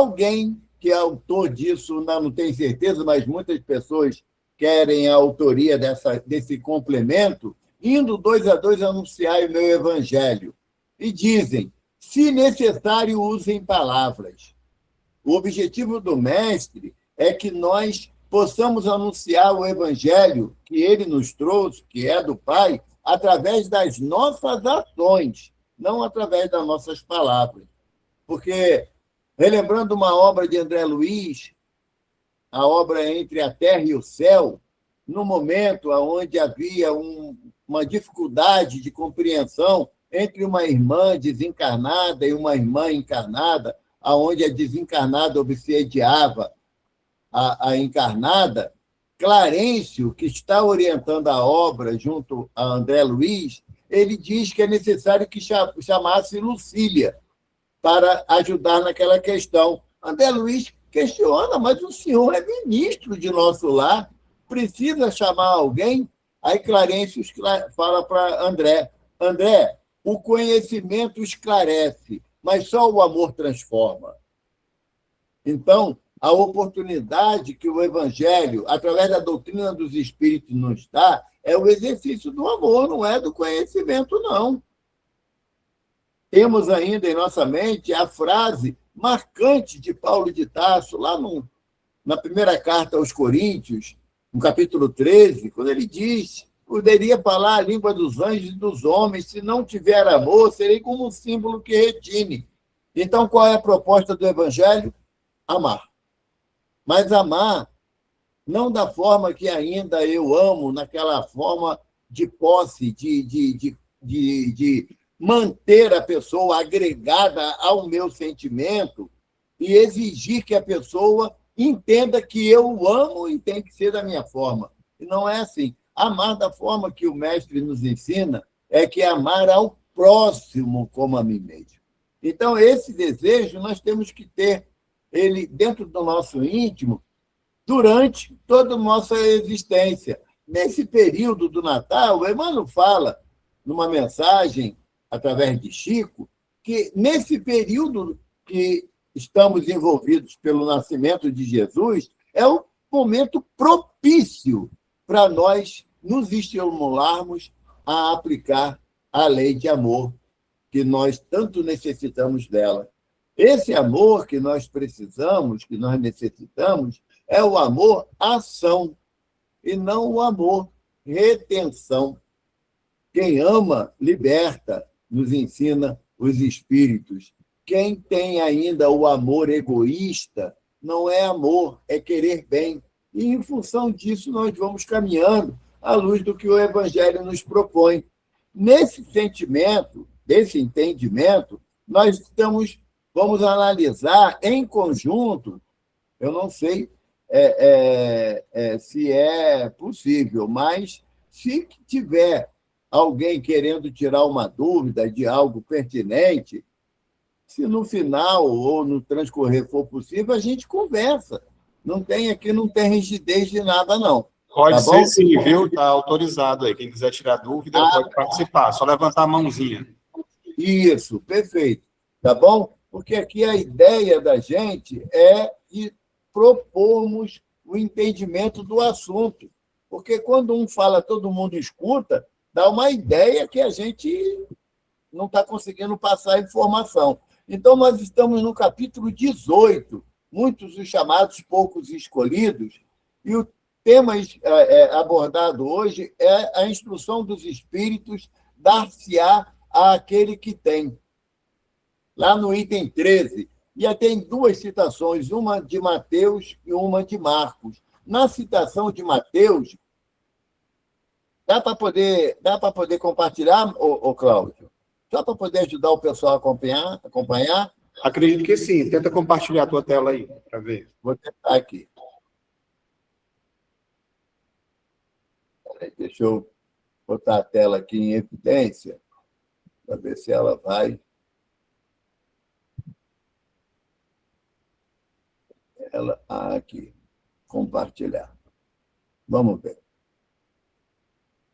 alguém que é autor disso, não tenho certeza, mas muitas pessoas querem a autoria desse complemento, indo 2 a 2 anunciar o meu evangelho. E dizem, se necessário, usem palavras. O objetivo do mestre é que nós possamos anunciar o evangelho que ele nos trouxe, que é do Pai, através das nossas ações, não através das nossas palavras. Porque, relembrando uma obra de André Luiz, a obra Entre a Terra e o Céu, no momento onde havia uma dificuldade de compreensão entre uma irmã desencarnada e uma irmã encarnada, onde a desencarnada obsediava a encarnada, Clarencio, que está orientando a obra junto a André Luiz, ele diz que é necessário que chamasse Lucília para ajudar naquela questão. André Luiz questiona, mas o senhor é ministro de nosso lar, precisa chamar alguém? Aí Clarencio fala para André, André, o conhecimento esclarece, mas só o amor transforma. Então, a oportunidade que o Evangelho, através da doutrina dos Espíritos, nos dá é o exercício do amor, não é do conhecimento, não. Temos ainda em nossa mente a frase marcante de Paulo de Tarso, lá na primeira carta aos Coríntios, no capítulo 13, quando ele diz: poderia falar a língua dos anjos e dos homens, se não tiver amor, serei como um símbolo que retine. Então, qual é a proposta do Evangelho? Amar. Mas amar não da forma que ainda eu amo, naquela forma de posse, de manter a pessoa agregada ao meu sentimento e exigir que a pessoa entenda que eu amo e tem que ser da minha forma. E não é assim. Amar da forma que o mestre nos ensina é que amar ao próximo como a mim mesmo. Então, esse desejo nós temos que ter ele dentro do nosso íntimo durante toda a nossa existência. Nesse período do Natal, o Emmanuel fala, numa mensagem, através de Chico, que nesse período que estamos envolvidos pelo nascimento de Jesus, é um momento propício para nós nos estimularmos a aplicar a lei de amor, que nós tanto necessitamos dela. Esse amor que nós precisamos, que nós necessitamos, é o amor ação, e não o amor retenção. Quem ama, liberta, nos ensina os espíritos. Quem tem ainda o amor egoísta, não é amor, é querer bem. E, em função disso, nós vamos caminhando à luz do que o Evangelho nos propõe. Nesse sentimento, desse entendimento, nós vamos analisar em conjunto, eu não sei se é possível, mas se tiver alguém querendo tirar uma dúvida de algo pertinente, se no final ou no transcorrer for possível, a gente conversa. Aqui não tem rigidez de nada, não. Pode tá ser bom? sim, viu? Está autorizado aí. Quem quiser tirar dúvida, pode participar. Só levantar a mãozinha. Isso, perfeito. Tá bom? Porque aqui a ideia da gente é de propormos o entendimento do assunto. Porque quando um fala, todo mundo escuta, dá uma ideia que a gente não está conseguindo passar a informação. Então, nós estamos no capítulo 18, muitos os chamados, poucos escolhidos, e o tema abordado hoje é a instrução dos espíritos, dar-se-á àquele que tem. Lá no item 13, e tem 2 citações, uma de Mateus e uma de Marcos. Na citação de Mateus, dá para poder compartilhar, Cláudio? Só para poder ajudar o pessoal a acompanhar? Acredito que sim. Tenta compartilhar a tua tela aí, para ver. Vou tentar aqui. Deixa eu botar a tela aqui em evidência, para ver se ela vai. Aqui. Compartilhar. Vamos ver.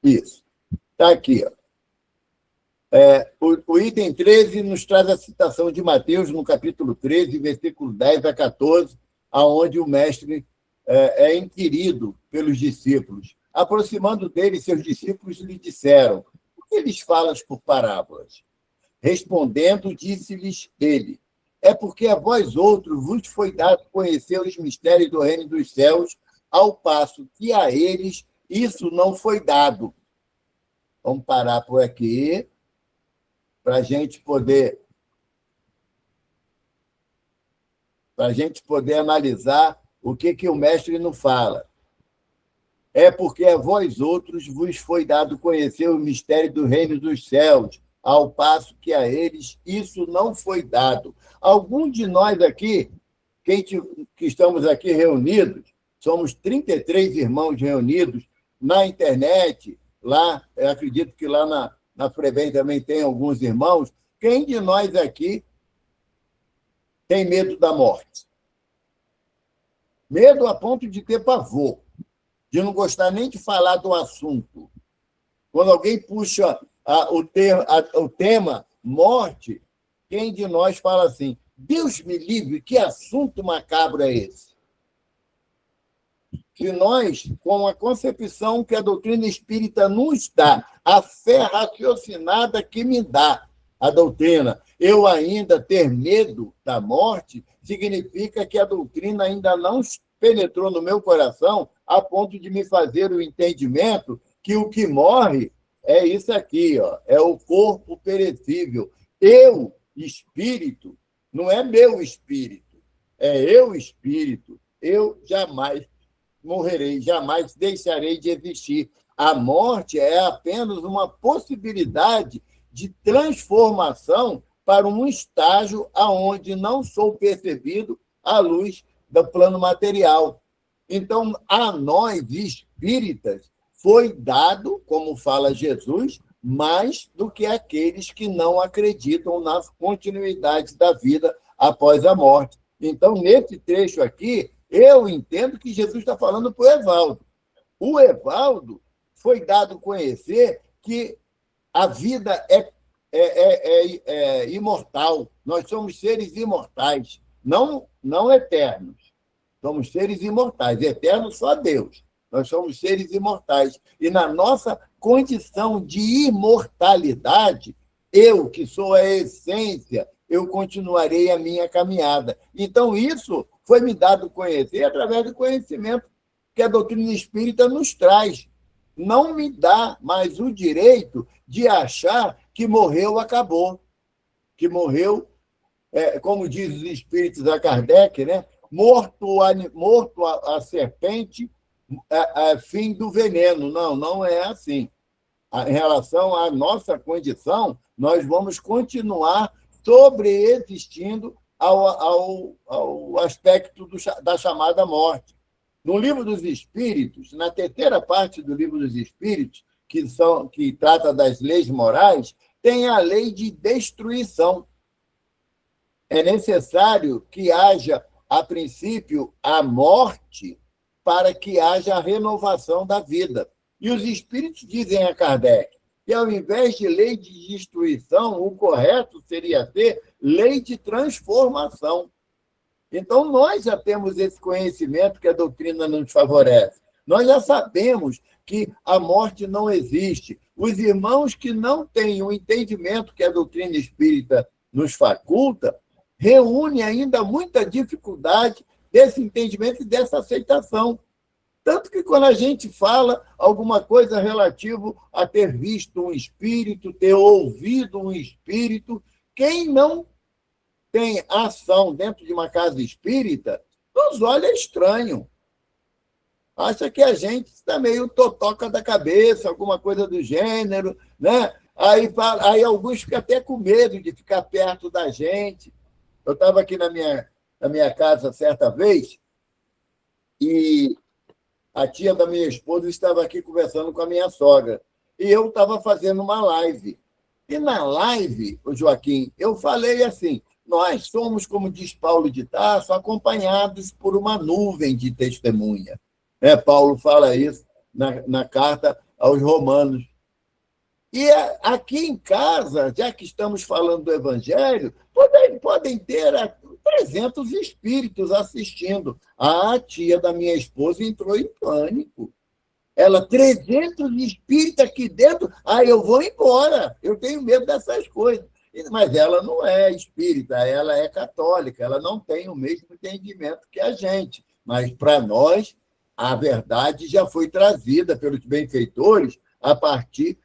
Isso. Está aqui. Ó. O item 13 nos traz a citação de Mateus, no capítulo 13, versículo 10 a 14, aonde o mestre é inquirido pelos discípulos. Aproximando dele, seus discípulos lhe disseram: por que lhes falas por parábolas? Respondendo, disse-lhes ele: é porque a vós outros vos foi dado conhecer os mistérios do reino dos céus, ao passo que a eles isso não foi dado. Vamos parar por aqui, para a gente poder analisar o que o mestre nos fala. É porque a vós outros vos foi dado conhecer o mistério do reino dos céus, ao passo que a eles isso não foi dado. Algum de nós aqui, que estamos aqui reunidos, somos 33 irmãos reunidos na internet, lá, eu acredito que lá na FREVEM também tem alguns irmãos. Quem de nós aqui tem medo da morte? Medo a ponto de ter pavor, de não gostar nem de falar do assunto. Quando alguém puxa o tema morte, quem de nós fala assim: Deus me livre, que assunto macabro é esse? Que nós, com a concepção que a doutrina espírita nos dá, a fé raciocinada que me dá a doutrina, eu ainda ter medo da morte, significa que a doutrina ainda não penetrou no meu coração a ponto de me fazer o entendimento que o que morre é isso aqui, ó, é o corpo perecível. Eu, espírito, não é meu espírito, é eu, espírito. Eu jamais morrerei, jamais deixarei de existir. A morte é apenas uma possibilidade de transformação para um estágio aonde não sou percebido à luz do plano material. Então, a nós, espíritas, foi dado, como fala Jesus, mais do que aqueles que não acreditam na continuidade da vida após a morte. Então, nesse trecho aqui, eu entendo que Jesus está falando para o Evaldo. O Evaldo foi dado a conhecer que a vida é imortal. Nós somos seres imortais, não eternos. Somos seres imortais. Eternos só Deus. Nós somos seres imortais. E na nossa condição de imortalidade, eu, que sou a essência, eu continuarei a minha caminhada. Então, isso foi me dado a conhecer através do conhecimento que a doutrina espírita nos traz. Não me dá mais o direito de achar que morreu, acabou. Que morreu, como diz os espíritos a Kardec, né? Morto a serpente, fim do veneno. Não é assim. Em relação à nossa condição, nós vamos continuar sobreexistindo ao aspecto da chamada morte. No Livro dos Espíritos, na terceira parte do Livro dos Espíritos, que trata das leis morais, tem a lei de destruição. É necessário que haja, a princípio, a morte para que haja a renovação da vida. E os Espíritos dizem a Kardec que, ao invés de lei de destruição, o correto seria ter lei de transformação. Então, nós já temos esse conhecimento que a doutrina nos favorece. Nós já sabemos que a morte não existe. Os irmãos que não têm o entendimento que a doutrina espírita nos faculta, reúnem ainda muita dificuldade desse entendimento e dessa aceitação. Tanto que, quando a gente fala alguma coisa relativo a ter visto um espírito, ter ouvido um espírito, quem não tem ação dentro de uma casa espírita, nos olha estranho. Acha que a gente está meio totoca da cabeça, alguma coisa do gênero, né? Aí alguns ficam até com medo de ficar perto da gente. Eu estava aqui na minha casa certa vez e a tia da minha esposa estava aqui conversando com a minha sogra. E eu estava fazendo uma live. E na live, Joaquim, eu falei assim: nós somos, como diz Paulo de Tarso, acompanhados por uma nuvem de testemunha. Paulo fala isso na carta aos Romanos. E aqui em casa, já que estamos falando do Evangelho, podem ter 300 espíritos assistindo. A tia da minha esposa entrou em pânico. Ela, 300 espíritos aqui dentro, eu vou embora, eu tenho medo dessas coisas. Mas ela não é espírita, ela é católica, ela não tem o mesmo entendimento que a gente. Mas, para nós, a verdade já foi trazida pelos benfeitores a partir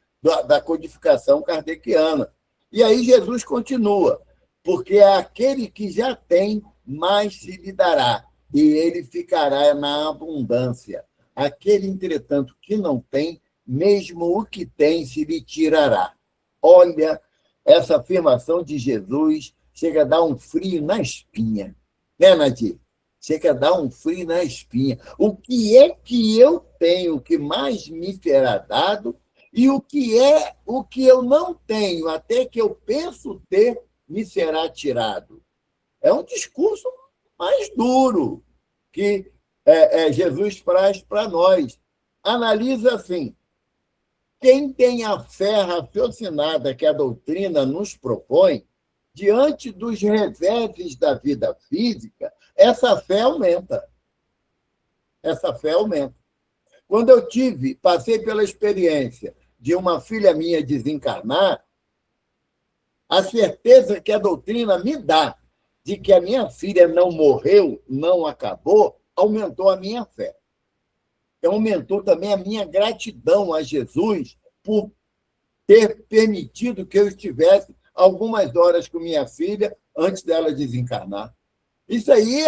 da codificação kardeciana. E aí Jesus continua, porque aquele que já tem, mais se lhe dará, e ele ficará na abundância. Aquele, entretanto, que não tem, mesmo o que tem se lhe tirará. Olha, essa afirmação de Jesus chega a dar um frio na espinha. Né, Nadir? Chega a dar um frio na espinha. O que é que eu tenho que mais me será dado e o que eu não tenho, até que eu penso ter, me será tirado? É um discurso mais duro que Jesus traz para nós. Analisa assim: quem tem a fé raciocinada que a doutrina nos propõe, diante dos reveses da vida física, essa fé aumenta. Essa fé aumenta. Quando eu passei pela experiência de uma filha minha desencarnar, a certeza que a doutrina me dá de que a minha filha não morreu, não acabou, aumentou a minha fé. Aumentou também a minha gratidão a Jesus por ter permitido que eu estivesse algumas horas com minha filha antes dela desencarnar. Isso aí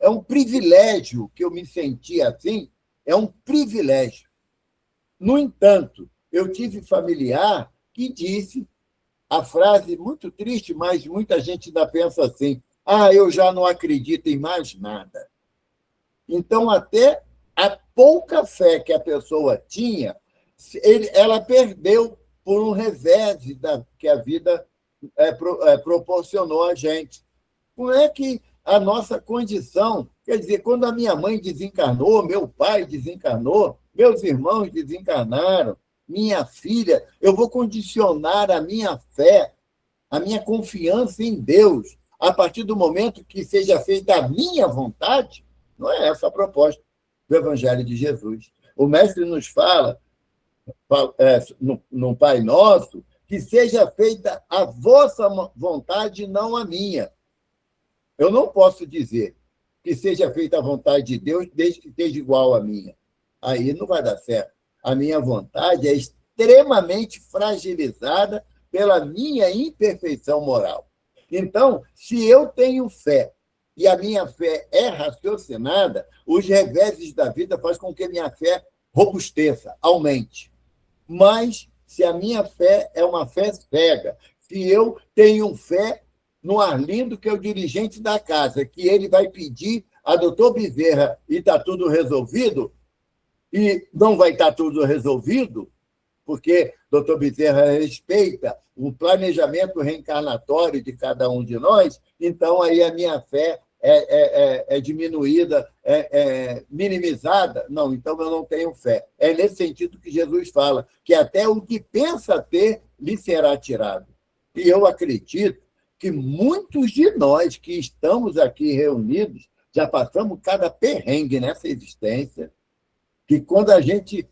é um privilégio que eu me senti assim, é um privilégio. No entanto, eu tive familiar que disse a frase muito triste, mas muita gente ainda pensa assim: eu já não acredito em mais nada. Então, até a pouca fé que a pessoa tinha, ela perdeu por um revés que a vida proporcionou a gente. Como é que a nossa condição, quer dizer, quando a minha mãe desencarnou, meu pai desencarnou, meus irmãos desencarnaram, minha filha, eu vou condicionar a minha fé, a minha confiança em Deus, a partir do momento que seja feita a minha vontade? Não é essa a proposta do Evangelho de Jesus. O Mestre nos fala, no Pai Nosso, que seja feita a vossa vontade, não a minha. Eu não posso dizer que seja feita a vontade de Deus desde que esteja igual à minha. Aí não vai dar certo. A minha vontade é extremamente fragilizada pela minha imperfeição moral. Então, se eu tenho fé e a minha fé é raciocinada, os reveses da vida fazem com que a minha fé robusteça, aumente. Mas, se a minha fé é uma fé cega, se eu tenho fé no Arlindo, que é o dirigente da casa, que ele vai pedir a doutor Bezerra e está tudo resolvido, e não vai estar tudo resolvido, porque doutor Bezerra respeita o planejamento reencarnatório de cada um de nós, então aí a minha fé é diminuída, minimizada. Não, então eu não tenho fé. É nesse sentido que Jesus fala, que até o que pensa ter lhe será tirado. E eu acredito que muitos de nós que estamos aqui reunidos já passamos cada perrengue nessa existência, que quando a gente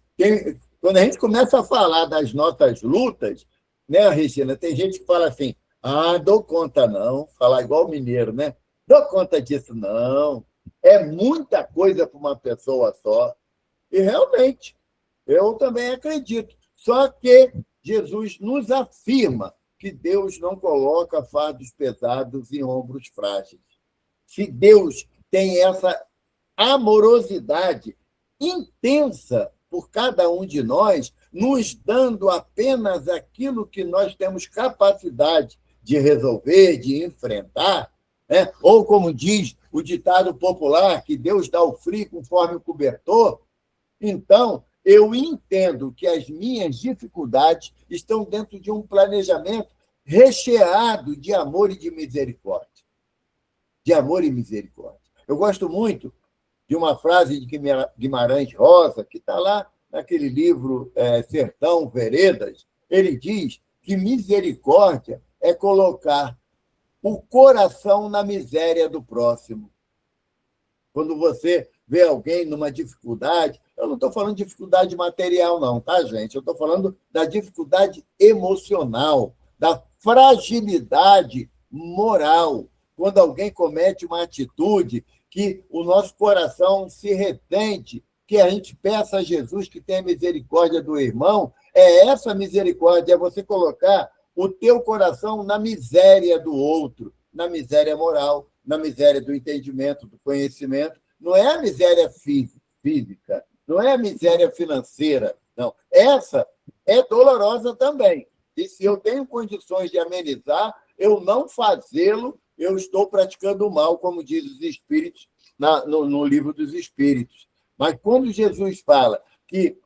começa a falar das nossas lutas, né, Regina? Tem gente que fala assim: dou conta não, falar igual mineiro, né? Dou conta disso não. É muita coisa para uma pessoa só. E realmente, eu também acredito. Só que Jesus nos afirma que Deus não coloca fardos pesados em ombros frágeis. Se Deus tem essa amorosidade intensa por cada um de nós, nos dando apenas aquilo que nós temos capacidade de resolver, de enfrentar, né? Ou, como diz o ditado popular, que Deus dá o frio conforme o cobertor. Então, eu entendo que as minhas dificuldades estão dentro de um planejamento recheado de amor e de misericórdia. De amor e misericórdia. Eu gosto muito de uma frase de Guimarães Rosa, que está lá naquele livro Sertão, Veredas. Ele diz que misericórdia é colocar o coração na miséria do próximo. Quando você vê alguém numa dificuldade, eu não estou falando de dificuldade material, não, tá, gente? Eu estou falando da dificuldade emocional, da fragilidade moral. Quando alguém comete uma atitude que o nosso coração se retente, que a gente peça a Jesus que tenha misericórdia do irmão, é essa misericórdia, é você colocar o teu coração na miséria do outro, na miséria moral, na miséria do entendimento, do conhecimento. Não é a miséria física, não é a miséria financeira, não. Essa é dolorosa também. E se eu tenho condições de amenizar, eu não fazê-lo, eu estou praticando o mal, como diz os Espíritos no livro dos Espíritos. Mas quando Jesus fala que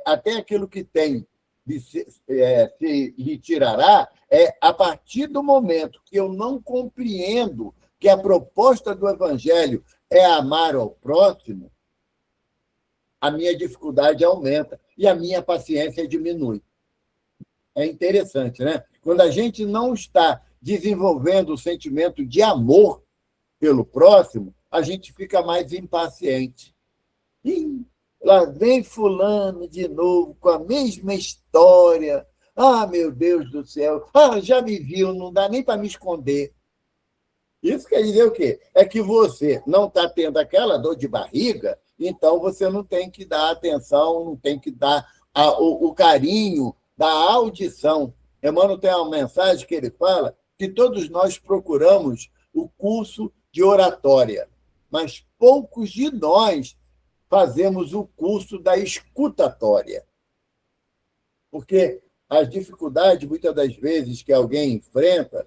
até aquilo que tem se lhe tirará, é a partir do momento que eu não compreendo que a proposta do Evangelho é amar ao próximo, a minha dificuldade aumenta e a minha paciência diminui. É interessante, né? Quando a gente não está desenvolvendo o sentimento de amor pelo próximo, a gente fica mais impaciente. E lá vem fulano de novo com a mesma história. Ah, meu Deus do céu! Ah, já me viu, não dá nem para me esconder. Isso quer dizer o quê? É que você não está tendo aquela dor de barriga, então você não tem que dar atenção, não tem que dar o carinho da audição. Emmanuel tem uma mensagem que ele fala que todos nós procuramos o curso de oratória, mas poucos de nós fazemos o curso da escutatória. Porque as dificuldades, muitas das vezes, que alguém enfrenta,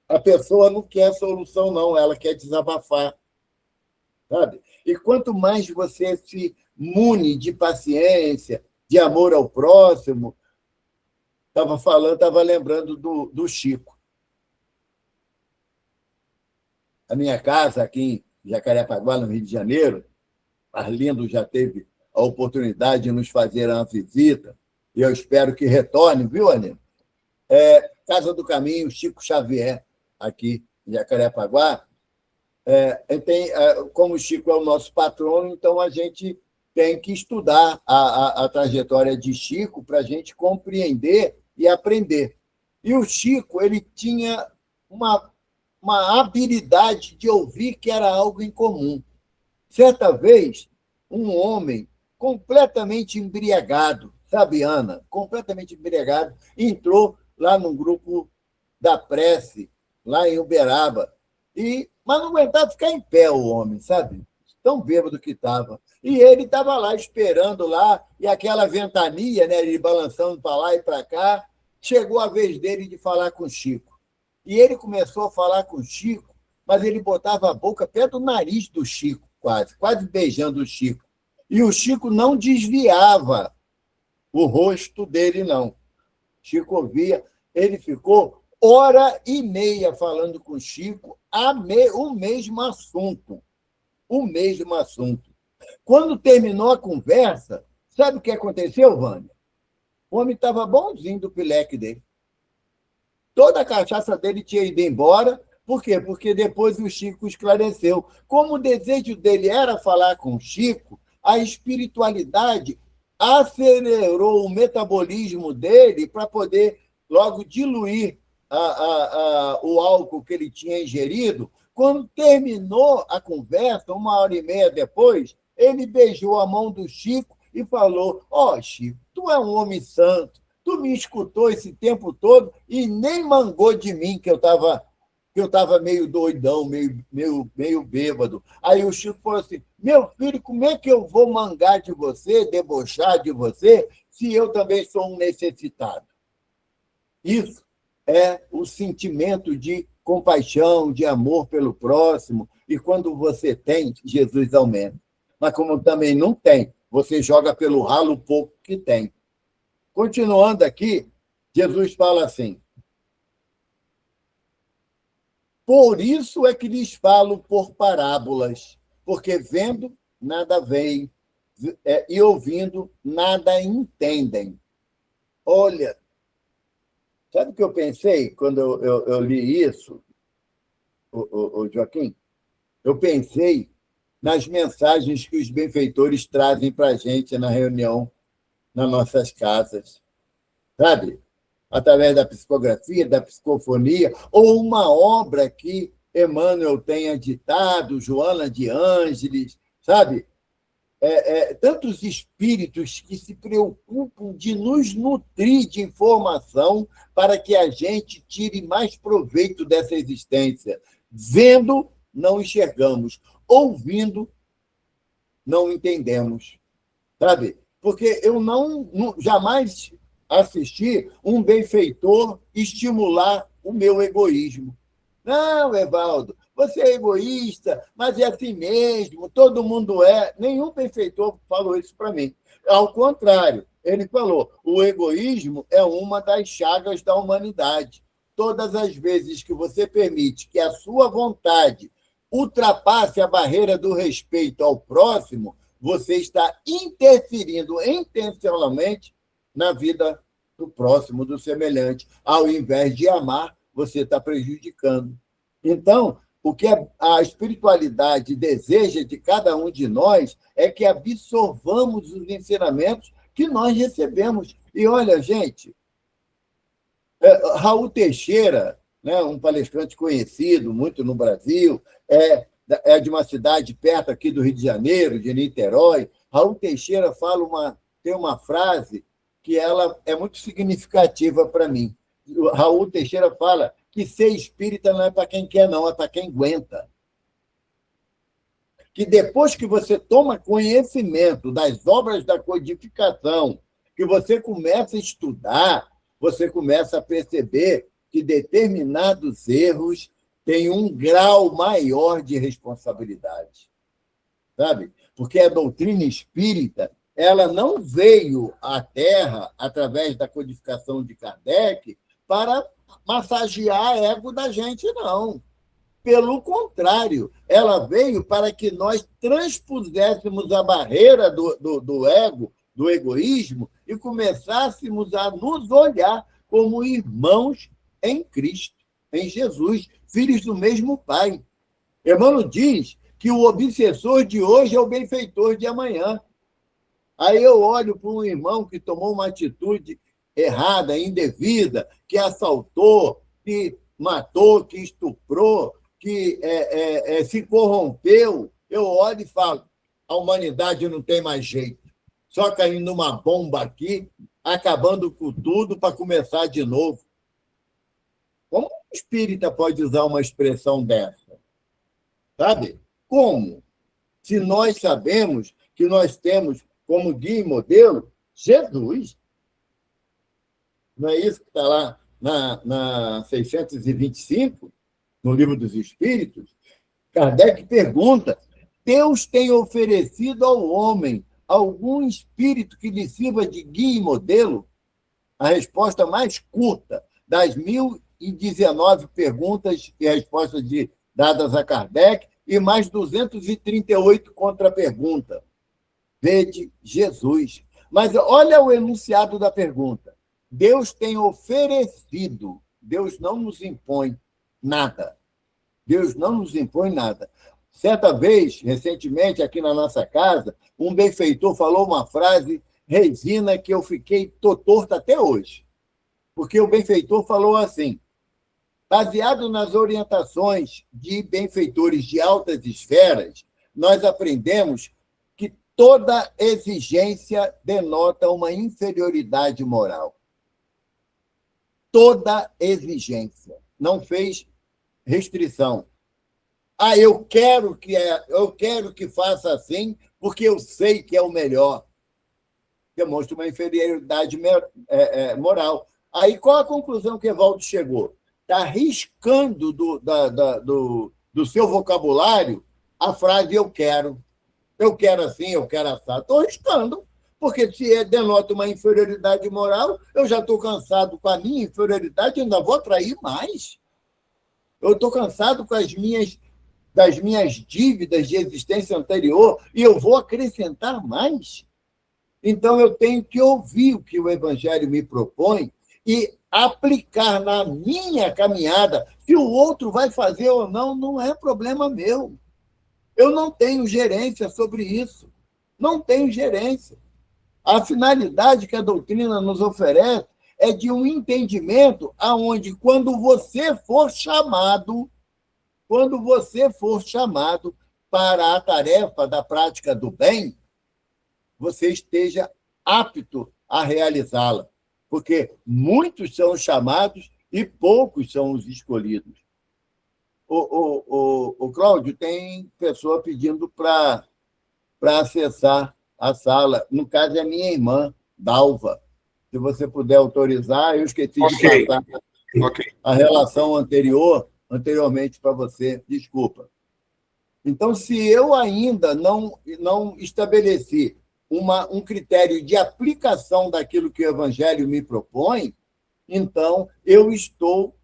a pessoa não quer solução, não, ela quer desabafar. Sabe? E quanto mais você se mune de paciência, de amor ao próximo, estava lembrando do Chico. A minha casa, aqui em Jacarepaguá, no Rio de Janeiro, Arlindo já teve a oportunidade de nos fazer uma visita, e eu espero que retorne, viu, Arlindo? Casa do Caminho, Chico Xavier, aqui em Jacarepaguá. Como o Chico é o nosso patrono, então a gente tem que estudar a trajetória de Chico para a gente compreender e aprender. E o Chico ele tinha uma habilidade de ouvir que era algo incomum. Certa vez, um homem completamente embriagado, sabe, Ana? Completamente embriagado, entrou lá no grupo da prece, lá em Uberaba, mas não aguentava ficar em pé o homem, sabe? Tão bêbado que estava. E ele estava lá esperando lá, e aquela ventania, né, ele balançando para lá e para cá, chegou a vez dele de falar com o Chico. E ele começou a falar com o Chico, mas ele botava a boca perto do nariz do Chico, quase beijando o Chico. E o Chico não desviava o rosto dele, não. Chico ouvia, ele ficou 1h30 falando com o Chico o mesmo assunto. O mesmo assunto. Quando terminou a conversa, sabe o que aconteceu, Vânia? O homem estava bonzinho do pileque dele. Toda a cachaça dele tinha ido embora. Por quê? Porque depois o Chico esclareceu. Como o desejo dele era falar com o Chico, a espiritualidade acelerou o metabolismo dele para poder logo diluir o álcool que ele tinha ingerido. Quando terminou a conversa, 1h30 depois, ele beijou a mão do Chico e falou: Chico, tu é um homem santo, tu me escutou esse tempo todo e nem mangou de mim, que eu estava meio doidão, meio bêbado. Aí o Chico falou assim: meu filho, como é que eu vou mangar de você, debochar de você, se eu também sou um necessitado? Isso é o sentimento de compaixão, de amor pelo próximo, e quando você tem, Jesus aumenta. Mas como também não tem, você joga pelo ralo o pouco que tem. Continuando aqui, Jesus fala assim: por isso é que lhes falo por parábolas, porque vendo, nada veem, e ouvindo, nada entendem. Olha, sabe o que eu pensei quando eu li isso, o Joaquim? Eu pensei nas mensagens que os benfeitores trazem para a gente na reunião, nas nossas casas, sabe? Através da psicografia, da psicofonia, ou uma obra que Emmanuel tenha ditado, Joana de Ângeles, sabe? Tantos espíritos que se preocupam de nos nutrir de informação para que a gente tire mais proveito dessa existência. Vendo, não enxergamos. Ouvindo, não entendemos. Sabe? Porque eu jamais assisti um benfeitor estimular o meu egoísmo. Não, Evaldo, você é egoísta, mas é assim mesmo, todo mundo é. Nenhum benfeitor falou isso para mim. Ao contrário, ele falou: o egoísmo é uma das chagas da humanidade. Todas as vezes que você permite que a sua vontade ultrapasse a barreira do respeito ao próximo, você está interferindo intencionalmente na vida do próximo, do semelhante. Ao invés de amar, você está prejudicando. Então, o que a espiritualidade deseja de cada um de nós é que absorvamos os ensinamentos que nós recebemos. E olha, gente, Raul Teixeira, né, um palestrante conhecido muito no Brasil, é de uma cidade perto aqui do Rio de Janeiro, de Niterói. Raul Teixeira tem uma frase que ela é muito significativa para mim. O Raul Teixeira fala que ser espírita não é para quem quer, não, é para quem aguenta. Que depois que você toma conhecimento das obras da codificação, que você começa a estudar, você começa a perceber que determinados erros têm um grau maior de responsabilidade. Sabe? Porque a doutrina espírita ela não veio à Terra, através da codificação de Kardec, para massagear o ego da gente, não. Pelo contrário, ela veio para que nós transpuséssemos a barreira do ego, do egoísmo, e começássemos a nos olhar como irmãos em Cristo, em Jesus, filhos do mesmo Pai. Emmanuel diz que o obsessor de hoje é o benfeitor de amanhã. Aí eu olho para um irmão que tomou uma atitude errada, indevida, que assaltou, que matou, que estuprou, que se corrompeu. Eu olho e falo: a humanidade não tem mais jeito. Só caindo uma bomba aqui, acabando com tudo para começar de novo. Como um espírita pode usar uma expressão dessa? Sabe? Como? Se nós sabemos que nós temos como guia e modelo Jesus. Não é isso que está lá na 625, no Livro dos Espíritos? Kardec pergunta: Deus tem oferecido ao homem algum espírito que lhe sirva de guia e modelo? A resposta mais curta das 1.019 perguntas e respostas dadas a Kardec, e mais 238 contra-pergunta. Vede Jesus. Mas olha o enunciado da pergunta. Deus tem oferecido. Deus não nos impõe nada. Deus não nos impõe nada. Certa vez, recentemente, aqui na nossa casa, um benfeitor falou uma frase, resina, que eu fiquei torto até hoje. Porque o benfeitor falou assim: baseado nas orientações de benfeitores de altas esferas, nós aprendemos que toda exigência denota uma inferioridade moral. Toda exigência. Não fez restrição. Eu quero que faça assim, porque eu sei que é o melhor. Demonstra uma inferioridade moral. Aí, qual a conclusão que Evaldo chegou? Está riscando do seu vocabulário a frase eu quero assim, eu quero assado. Estou riscando, porque se denota uma inferioridade moral, eu já estou cansado com a minha inferioridade, ainda vou atrair mais. Eu estou cansado com das minhas dívidas de existência anterior e eu vou acrescentar mais. Então, eu tenho que ouvir o que o Evangelho me propõe e aplicar na minha caminhada. Se o outro vai fazer ou não, não é problema meu. Eu não tenho gerência sobre isso. Não tenho gerência. A finalidade que a doutrina nos oferece é de um entendimento aonde, quando você for chamado para a tarefa da prática do bem, você esteja apto a realizá-la, porque muitos são os chamados e poucos são os escolhidos. O Cláudio, tem pessoa pedindo para acessar a sala. No caso, é minha irmã, Dalva. Se você puder autorizar, eu esqueci de passar a relação anteriormente para você. Desculpa. Então, se eu ainda não estabeleci um critério de aplicação daquilo que o Evangelho me propõe, então eu estou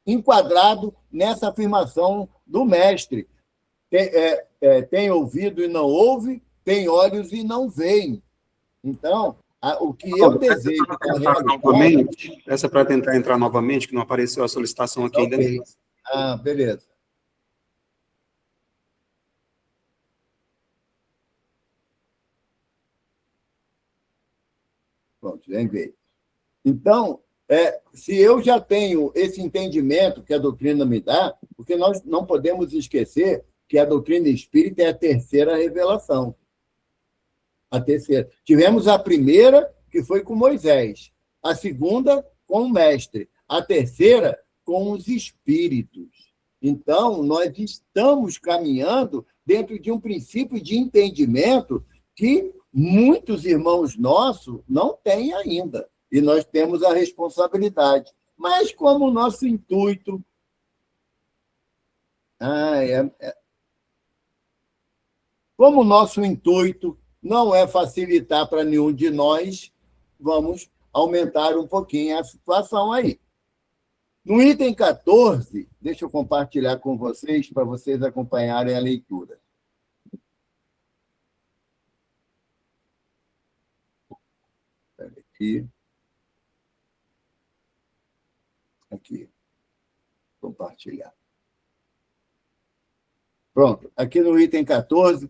enquadrado nessa afirmação do mestre. Tem ouvido e não ouve, tem olhos e não veem. Então, o que eu desejo... Essa para tentar entrar novamente, que não apareceu a solicitação aqui ainda. Beleza. Pronto, já enviei. Então, se eu já tenho esse entendimento que a doutrina me dá, porque nós não podemos esquecer que a doutrina espírita é a terceira revelação. A terceira. Tivemos a primeira, que foi com Moisés, a segunda, com o mestre, a terceira, com os espíritos. Então, nós estamos caminhando dentro de um princípio de entendimento que muitos irmãos nossos não têm ainda. E nós temos a responsabilidade. Mas como o nosso intuito... Como o nosso intuito não é facilitar para nenhum de nós, vamos aumentar um pouquinho a situação aí. No item 14, deixa eu compartilhar com vocês, para vocês acompanharem a leitura. Espera aqui. Aqui. Compartilhar. Pronto. Aqui no item 14,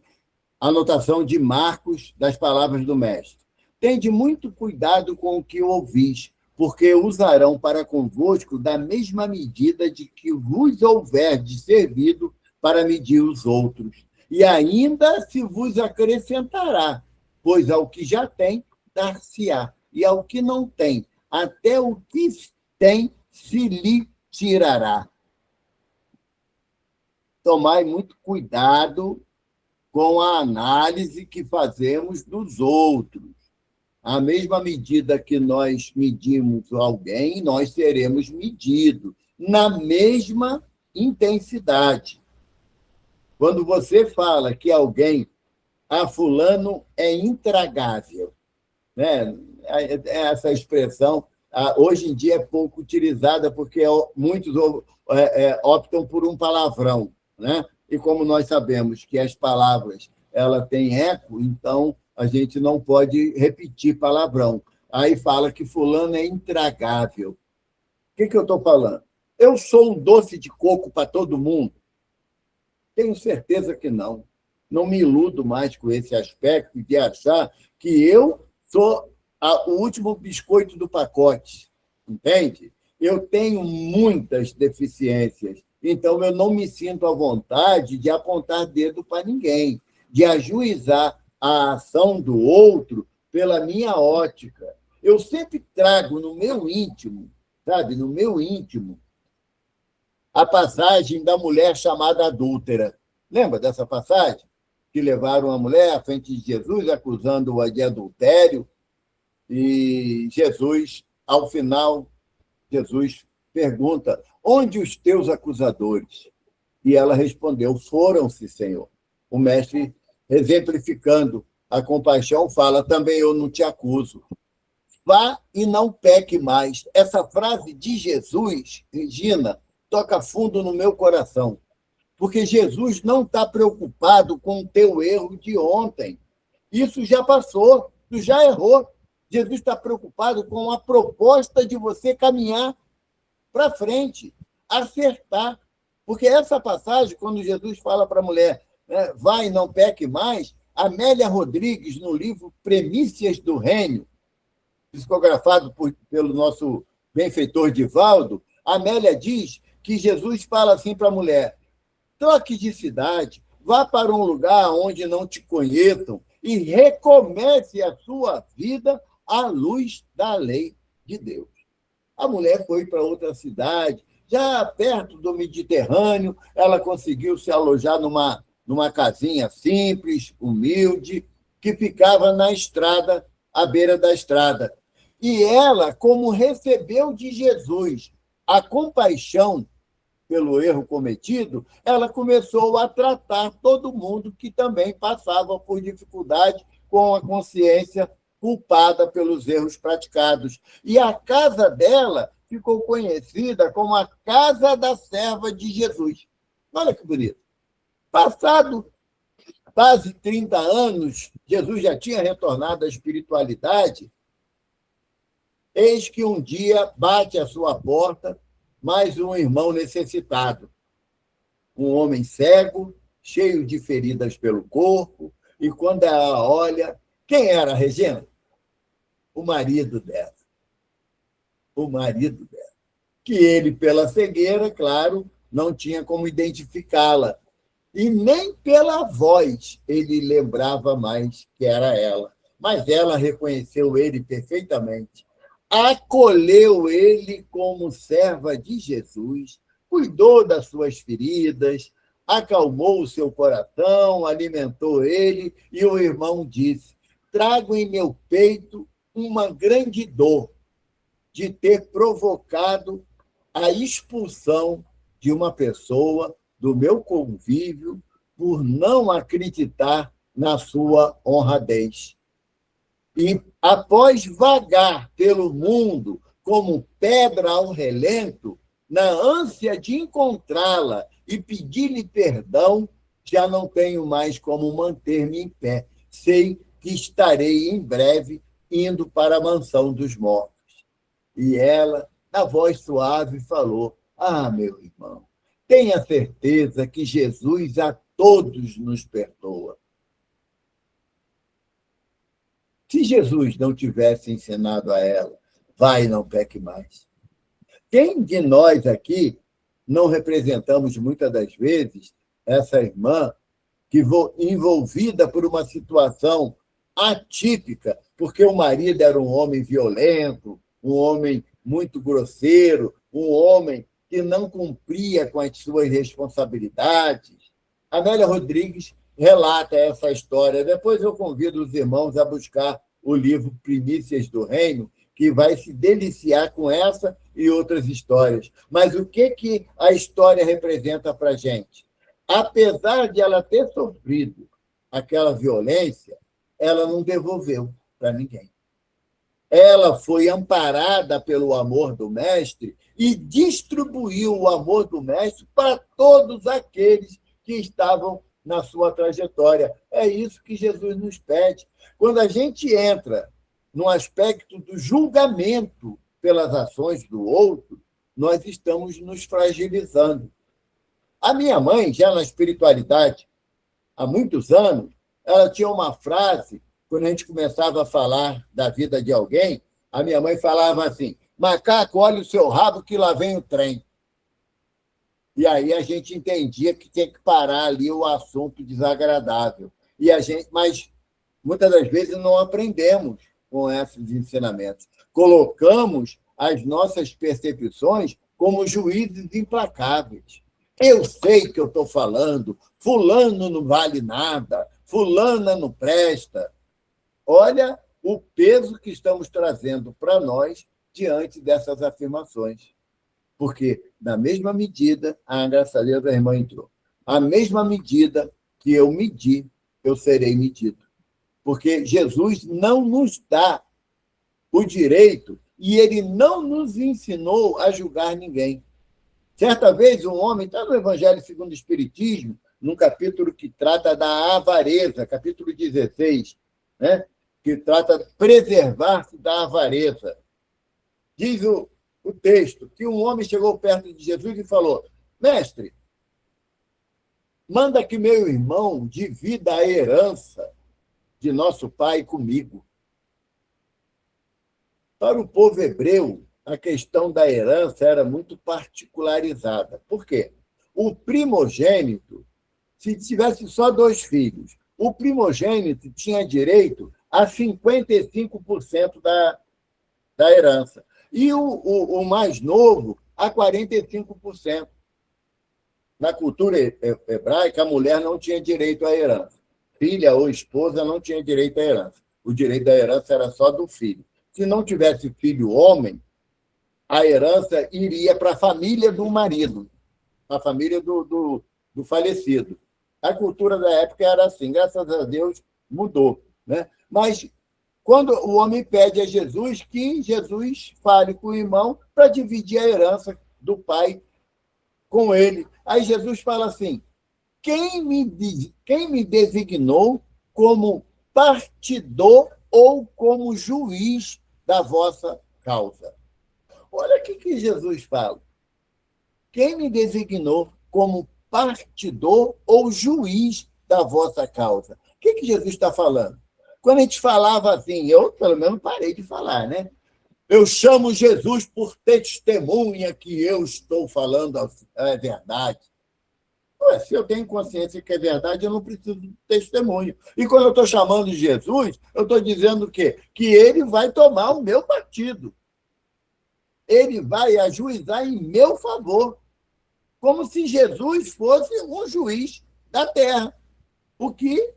anotação de Marcos das palavras do mestre. Tende muito cuidado com o que ouvis, porque usarão para convosco da mesma medida de que vos houver de servido para medir os outros. E ainda se vos acrescentará, pois ao que já tem, dar-se-á, e ao que não tem, até o que tem se lhe tirará. Tomai muito cuidado com a análise que fazemos dos outros. À mesma medida que nós medimos alguém, nós seremos medidos, na mesma intensidade. Quando você fala que alguém, fulano é intragável, né? Essa expressão, hoje em dia, é pouco utilizada, porque muitos optam por um palavrão, né? E como nós sabemos que as palavras têm eco, então a gente não pode repetir palavrão. Aí fala que fulano é intragável. O que eu estou falando? Eu sou um doce de coco para todo mundo? Tenho certeza que não. Não me iludo mais com esse aspecto de achar que eu sou o último biscoito do pacote, entende? Eu tenho muitas deficiências, então eu não me sinto à vontade de apontar dedo para ninguém, de ajuizar a ação do outro pela minha ótica. Eu sempre trago no meu íntimo, sabe, no meu íntimo, a passagem da mulher chamada adúltera. Lembra dessa passagem? Que levaram a mulher à frente de Jesus, acusando-a de adultério, e Jesus, ao final, Jesus pergunta: onde os teus acusadores? E ela respondeu: foram-se, Senhor. O mestre, exemplificando a compaixão, fala: também eu não te acuso. Vá e não peque mais. Essa frase de Jesus, Regina, toca fundo no meu coração, porque Jesus não está preocupado com o teu erro de ontem. Isso já passou, tu já errou. Jesus está preocupado com a proposta de você caminhar para frente, acertar. Porque essa passagem, quando Jesus fala para a mulher, né, vai, não peque mais, Amélia Rodrigues, no livro Premissas do Reino, psicografado pelo nosso benfeitor Divaldo, Amélia diz que Jesus fala assim para a mulher: troque de cidade, vá para um lugar onde não te conheçam e recomece a sua vida à luz da lei de Deus. A mulher foi para outra cidade, já perto do Mediterrâneo, ela conseguiu se alojar numa casinha simples, humilde, que ficava na estrada, à beira da estrada. E ela, como recebeu de Jesus a compaixão pelo erro cometido, ela começou a tratar todo mundo que também passava por dificuldade com a consciência culpada pelos erros praticados. E a casa dela ficou conhecida como a Casa da Serva de Jesus. Olha que bonito. Passado quase 30 anos, Jesus já tinha retornado à espiritualidade. Eis que um dia bate à sua porta mais um irmão necessitado. Um homem cego, cheio de feridas pelo corpo, e quando ela olha, quem era, Regina? O marido dela. O marido dela. Que ele, pela cegueira, claro, não tinha como identificá-la. E nem pela voz ele lembrava mais que era ela. Mas ela reconheceu ele perfeitamente. Acolheu ele como serva de Jesus, cuidou das suas feridas, acalmou o seu coração, alimentou ele, e o irmão disse: trago em meu peito uma grande dor de ter provocado a expulsão de uma pessoa do meu convívio por não acreditar na sua honradez. E, após vagar pelo mundo como pedra ao relento, na ânsia de encontrá-la e pedir-lhe perdão, já não tenho mais como manter-me em pé. Sei que estarei em breve indo para a mansão dos mortos. E ela, na voz suave, falou: ah, meu irmão, tenha certeza que Jesus a todos nos perdoa. Se Jesus não tivesse ensinado a ela, vai, não peque mais. Quem de nós aqui não representamos, muitas das vezes, essa irmã que envolvida por uma situação atípica, porque o marido era um homem violento, um homem muito grosseiro, um homem que não cumpria com as suas responsabilidades? Amélia Rodrigues relata essa história. Depois eu convido os irmãos a buscar o livro Primícias do Reino, que vai se deliciar com essa e outras histórias. Mas o que a história representa para a gente? Apesar de ela ter sofrido aquela violência, ela não devolveu para ninguém. Ela foi amparada pelo amor do Mestre e distribuiu o amor do Mestre para todos aqueles que estavam na sua trajetória. É isso que Jesus nos pede. Quando a gente entra no aspecto do julgamento pelas ações do outro, nós estamos nos fragilizando. A minha mãe, já na espiritualidade, há muitos anos, ela tinha uma frase, quando a gente começava a falar da vida de alguém, a minha mãe falava assim: macaco, olha o seu rabo que lá vem o trem. E aí a gente entendia que tinha que parar ali o assunto desagradável. Mas muitas das vezes não aprendemos com esses ensinamentos. Colocamos as nossas percepções como juízes implacáveis. Eu sei que eu estou falando, fulano não vale nada, fulana não presta. Olha o peso que estamos trazendo para nós diante dessas afirmações. Porque, na mesma medida, graças a Deus a irmã entrou, a mesma medida que eu medi, eu serei medido. Porque Jesus não nos dá o direito e ele não nos ensinou a julgar ninguém. Certa vez, um homem, está no Evangelho segundo o Espiritismo, num capítulo que trata da avareza, capítulo 16, né? Que trata de preservar-se da avareza. Diz o texto que um homem chegou perto de Jesus e falou: Mestre, manda que meu irmão divida a herança de nosso pai comigo. Para o povo hebreu, a questão da herança era muito particularizada. Por quê? O primogênito, se tivesse só 2 filhos, o primogênito tinha direito a 55% da herança. E o mais novo, a 45%. Na cultura hebraica, a mulher não tinha direito à herança. Filha ou esposa não tinha direito à herança. O direito da herança era só do filho. Se não tivesse filho homem, a herança iria para a família do marido, a família do falecido. A cultura da época era assim, graças a Deus mudou, né? Mas quando o homem pede a Jesus que Jesus fale com o irmão para dividir a herança do pai com ele. Aí Jesus fala assim: quem me designou como partidor ou como juiz da vossa causa? Olha o que Jesus fala. Quem me designou como partidor ou juiz da vossa causa? O que Jesus está falando? Quando a gente falava assim, eu, pelo menos, parei de falar, né? Eu chamo Jesus por testemunha que eu estou falando a verdade. Ué, se eu tenho consciência que é verdade, eu não preciso de testemunho. E quando eu estou chamando Jesus, eu estou dizendo o quê? Que ele vai tomar o meu partido. Ele vai ajuizar em meu favor. Como se Jesus fosse um juiz da terra. O que,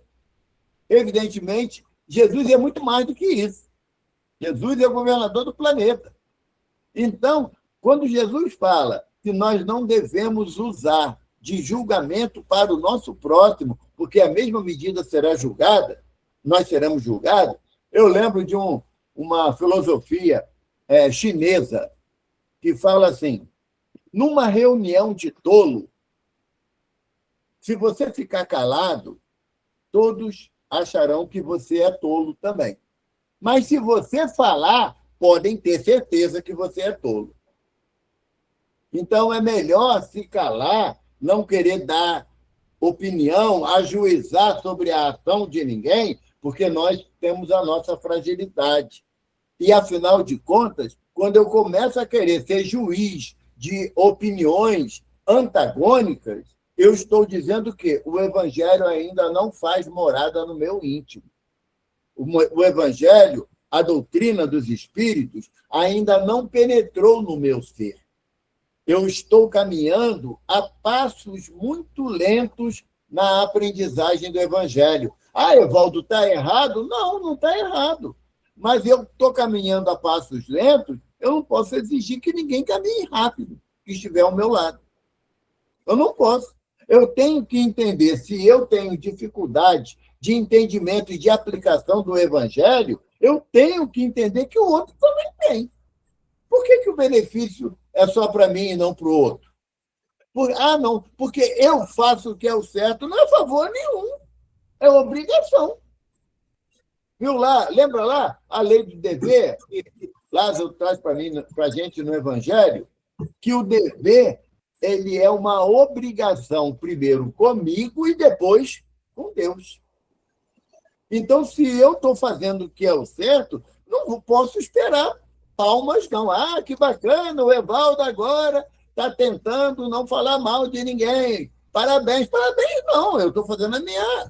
evidentemente, Jesus é muito mais do que isso. Jesus é o governador do planeta. Então, quando Jesus fala que nós não devemos usar de julgamento para o nosso próximo, porque a mesma medida será julgada, nós seremos julgados, eu lembro de uma filosofia chinesa que fala assim: numa reunião de tolo, se você ficar calado, todos acharão que você é tolo também. Mas se você falar, podem ter certeza que você é tolo. Então, é melhor se calar, não querer dar opinião, ajuizar sobre a ação de ninguém, porque nós temos a nossa fragilidade. E, afinal de contas, quando eu começo a querer ser juiz de opiniões antagônicas, eu estou dizendo que o Evangelho ainda não faz morada no meu íntimo. O Evangelho, a doutrina dos Espíritos, ainda não penetrou no meu ser. Eu estou caminhando a passos muito lentos na aprendizagem do Evangelho. Ah, Evaldo, está errado? Não, não está errado. Mas eu estou caminhando a passos lentos, eu não posso exigir que ninguém caminhe rápido, que estiver ao meu lado. Eu não posso. Eu tenho que entender, se eu tenho dificuldade de entendimento e de aplicação do Evangelho, eu tenho que entender que o outro também tem. Por que o benefício é só para mim e não para o outro? Não, porque eu faço o que é o certo, não é favor nenhum, é obrigação. Viu lá? Lembra lá a lei do dever, que Lázaro traz para a gente no Evangelho, que o dever ele é uma obrigação, primeiro comigo e depois com Deus. Então, se eu estou fazendo o que é o certo, não posso esperar palmas, não. Ah, que bacana, o Evaldo agora está tentando não falar mal de ninguém. Parabéns, parabéns, não. Eu estou fazendo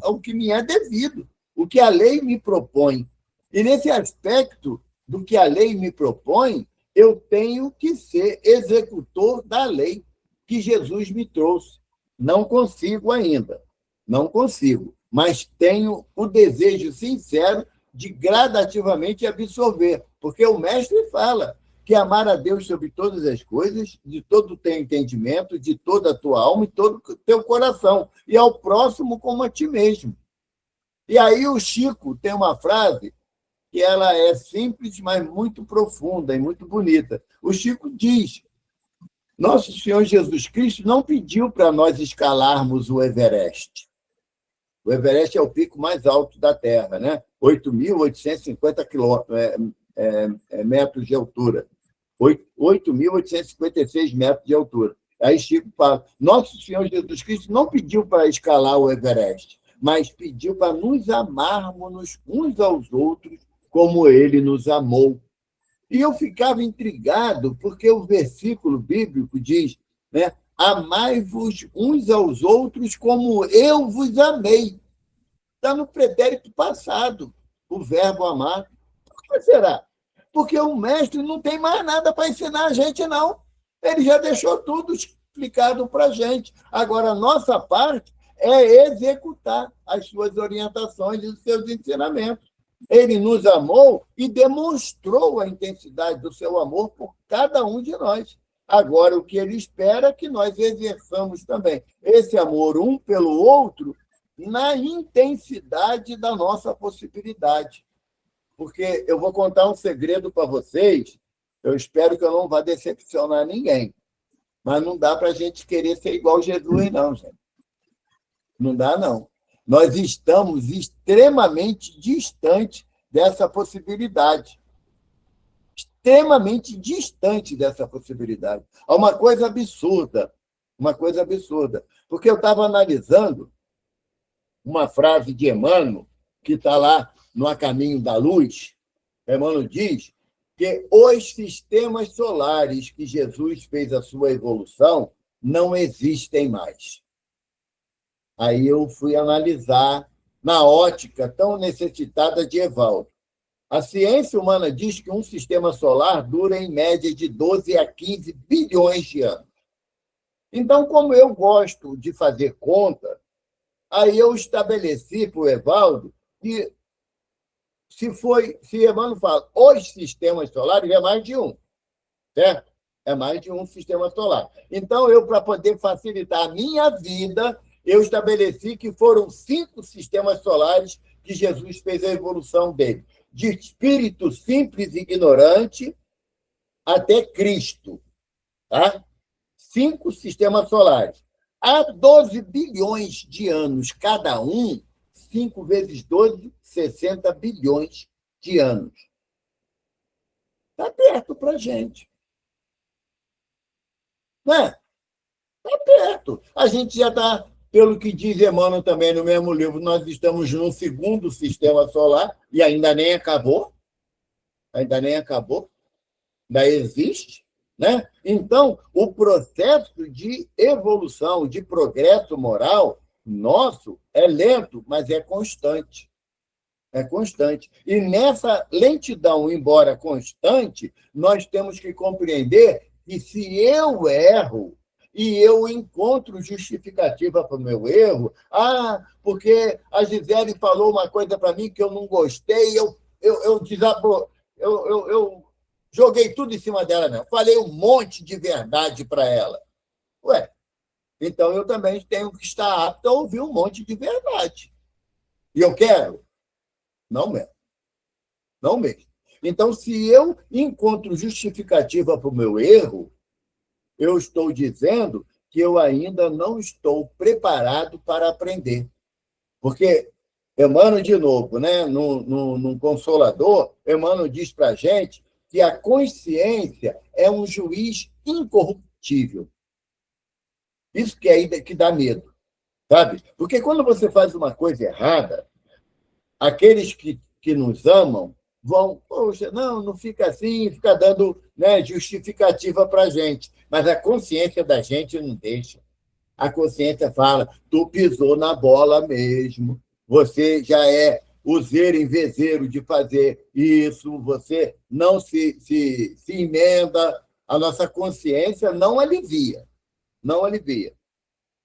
o que me é devido, o que a lei me propõe. E nesse aspecto do que a lei me propõe, eu tenho que ser executor da lei que Jesus me trouxe. Não consigo ainda, não consigo, mas tenho o desejo sincero de gradativamente absorver, porque o mestre fala que amar a Deus sobre todas as coisas, de todo o teu entendimento, de toda a tua alma e todo o teu coração, e ao próximo como a ti mesmo. E aí o Chico tem uma frase que ela é simples, mas muito profunda e muito bonita. O Chico diz: nosso Senhor Jesus Cristo não pediu para nós escalarmos o Everest. O Everest é o pico mais alto da Terra, né? 8.850 metros de altura. 8.856 metros de altura. Aí Chico fala, nosso Senhor Jesus Cristo não pediu para escalar o Everest, mas pediu para nos amarmos uns aos outros como ele nos amou. E eu ficava intrigado, porque o versículo bíblico diz, né, amai-vos uns aos outros como eu vos amei. Está no pretérito passado, o verbo amar. Por que será? Porque o mestre não tem mais nada para ensinar a gente, não. Ele já deixou tudo explicado para a gente. Agora, a nossa parte é executar as suas orientações e os seus ensinamentos. Ele nos amou e demonstrou a intensidade do seu amor por cada um de nós. Agora, o que ele espera é que nós exerçamos também esse amor um pelo outro na intensidade da nossa possibilidade. Porque eu vou contar um segredo para vocês, eu espero que eu não vá decepcionar ninguém, mas não dá para a gente querer ser igual Jesus, não, gente. Não dá, não. Nós estamos extremamente distantes dessa possibilidade. Extremamente distante dessa possibilidade. É uma coisa absurda. Uma coisa absurda. Porque eu estava analisando uma frase de Emmanuel, que está lá no A Caminho da Luz. Emmanuel diz que os sistemas solares que Jesus fez a sua evolução não existem mais. Aí eu fui analisar na ótica tão necessitada de Evaldo. A ciência humana diz que um sistema solar dura, em média, de 12 a 15 bilhões de anos. Então, como eu gosto de fazer conta, aí eu estabeleci para o Evaldo que, se Emmanuel fala os sistemas solares, é mais de um, certo? É mais de um sistema solar. Então, para poder facilitar a minha vida, eu estabeleci que foram 5 sistemas solares que Jesus fez a evolução dele, de espírito simples e ignorante até Cristo. Tá? 5 sistemas solares. Há 12 bilhões de anos cada um, 5 vezes 12, 60 bilhões de anos. Está perto para a gente. Não é? Está perto. A gente já está... Pelo que diz Emmanuel também no mesmo livro, nós estamos no 2º sistema solar e ainda nem acabou. Ainda nem acabou. Ainda existe. Né? Então, o processo de evolução, de progresso moral nosso é lento, mas é constante. É constante. E nessa lentidão, embora constante, nós temos que compreender que se eu erro, e eu encontro justificativa para o meu erro. Porque a Gisele falou uma coisa para mim que eu não gostei, eu joguei tudo em cima dela mesmo. Falei um monte de verdade para ela. Ué, então eu também tenho que estar apto a ouvir um monte de verdade. E eu quero? Não mesmo. Não mesmo. Então, se eu encontro justificativa para o meu erro, eu estou dizendo que eu ainda não estou preparado para aprender. Porque Emmanuel, de novo, né, no Consolador, Emmanuel diz para a gente que a consciência é um juiz incorruptível. Isso que dá medo, sabe? Porque quando você faz uma coisa errada, aqueles que nos amam vão, poxa, não fica assim, fica dando, né, justificativa para a gente. Mas a consciência da gente não deixa. A consciência fala, tu pisou na bola mesmo, você já é useiro em vezeiro de fazer isso, você não se emenda, a nossa consciência não alivia. Não alivia.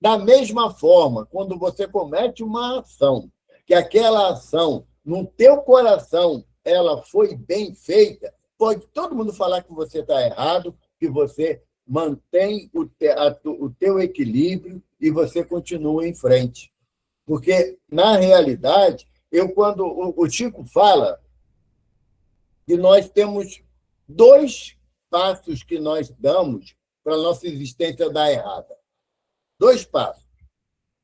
Da mesma forma, quando você comete uma ação, que aquela ação, no teu coração, ela foi bem feita, pode todo mundo falar que você está errado, que você mantém o teu equilíbrio e você continua em frente. Porque, na realidade, quando o Chico fala que nós temos 2 passos que nós damos para a nossa existência dar errada. 2 passos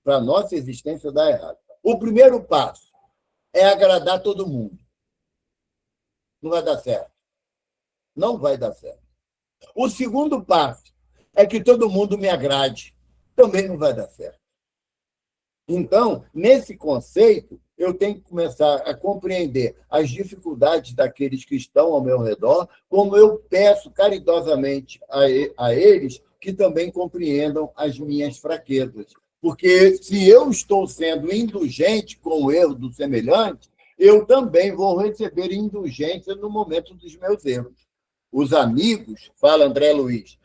para a nossa existência dar errada. O primeiro passo é agradar todo mundo. Não vai dar certo. Não vai dar certo. O segundo passo é que todo mundo me agrade. Também não vai dar certo. Então, nesse conceito, eu tenho que começar a compreender as dificuldades daqueles que estão ao meu redor, como eu peço caridosamente a eles que também compreendam as minhas fraquezas. Porque se eu estou sendo indulgente com o erro do semelhante, eu também vou receber indulgência no momento dos meus erros. Os amigos, fala André Luiz,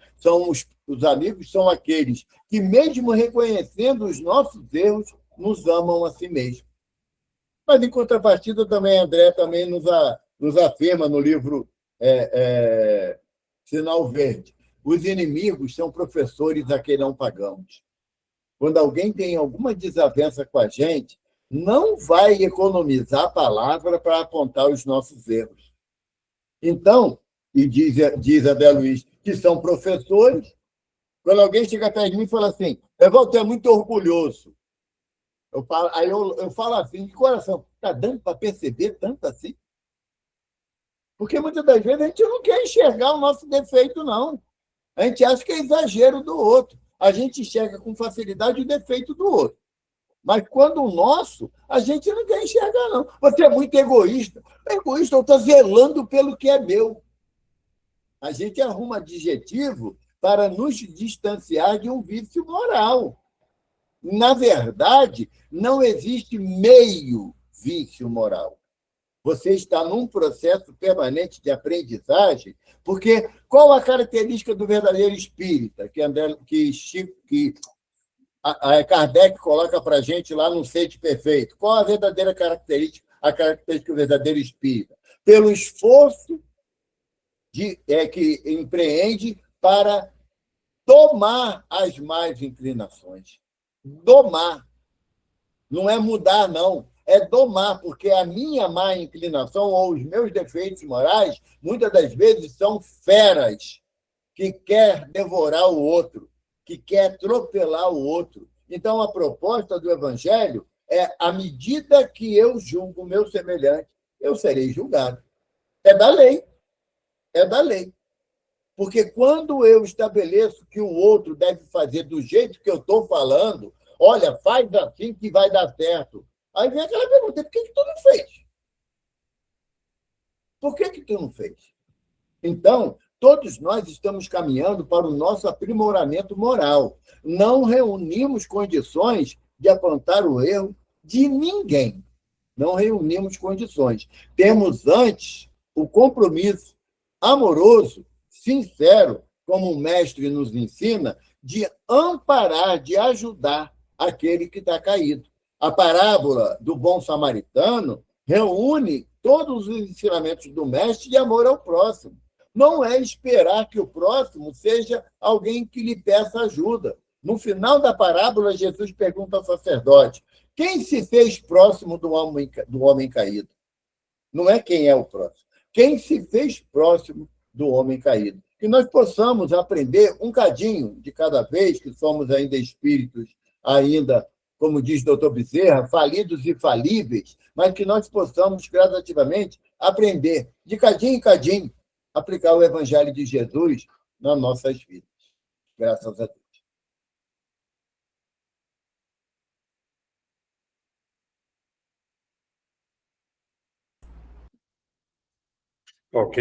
os amigos são aqueles que, mesmo reconhecendo os nossos erros, nos amam a si mesmos. Mas, em contrapartida, também André também nos afirma no livro Sinal Verde: os inimigos são professores a quem não pagamos. Quando alguém tem alguma desavença com a gente, não vai economizar a palavra para apontar os nossos erros. Então, e diz André Luiz, que são professores, quando alguém chega perto de mim e fala assim, Evaldo, tu é muito orgulhoso. Aí eu falo assim, de coração, está dando para perceber tanto assim? Porque muitas das vezes a gente não quer enxergar o nosso defeito, não. A gente acha que é exagero do outro. A gente enxerga com facilidade o defeito do outro. Mas quando o nosso, a gente não quer enxergar, não. Você é muito egoísta. Egoísta, eu estou zelando pelo que é meu. A gente arruma adjetivo para nos distanciar de um vício moral. Na verdade, não existe meio vício moral. Você está num processo permanente de aprendizagem, porque qual a característica do verdadeiro espírita que Kardec coloca para a gente lá no Sede Perfeito? Qual a verdadeira característica, a característica do verdadeiro espírita? Pelo esforço que empreende para domar as más inclinações. Domar. Não é mudar, não. É domar, porque a minha má inclinação ou os meus defeitos morais, muitas das vezes, são feras que quer devorar o outro, que quer atropelar o outro. Então, a proposta do Evangelho é, à medida que eu julgo o meu semelhante, eu serei julgado. É da lei. É da lei. Porque quando eu estabeleço que o outro deve fazer do jeito que eu estou falando, olha, faz assim que vai dar certo. Aí vem aquela pergunta, por que tu não fez? Por que tu não fez? Então, todos nós estamos caminhando para o nosso aprimoramento moral. Não reunimos condições de apontar o erro de ninguém. Não reunimos condições. Temos antes o compromisso amoroso, sincero, como o mestre nos ensina, de amparar, de ajudar aquele que está caído. A parábola do bom samaritano reúne todos os ensinamentos do mestre de amor ao próximo. Não é esperar que o próximo seja alguém que lhe peça ajuda. No final da parábola, Jesus pergunta ao sacerdote: quem se fez próximo do homem caído? Não é quem é o próximo. Quem se fez próximo do homem caído? Que nós possamos aprender um cadinho de cada vez, que somos ainda espíritos, ainda, como diz o Dr. Bezerra, falidos e falíveis, mas que nós possamos gradativamente aprender, de cadinho em cadinho, aplicar o Evangelho de Jesus nas nossas vidas. Graças a Deus. Ok.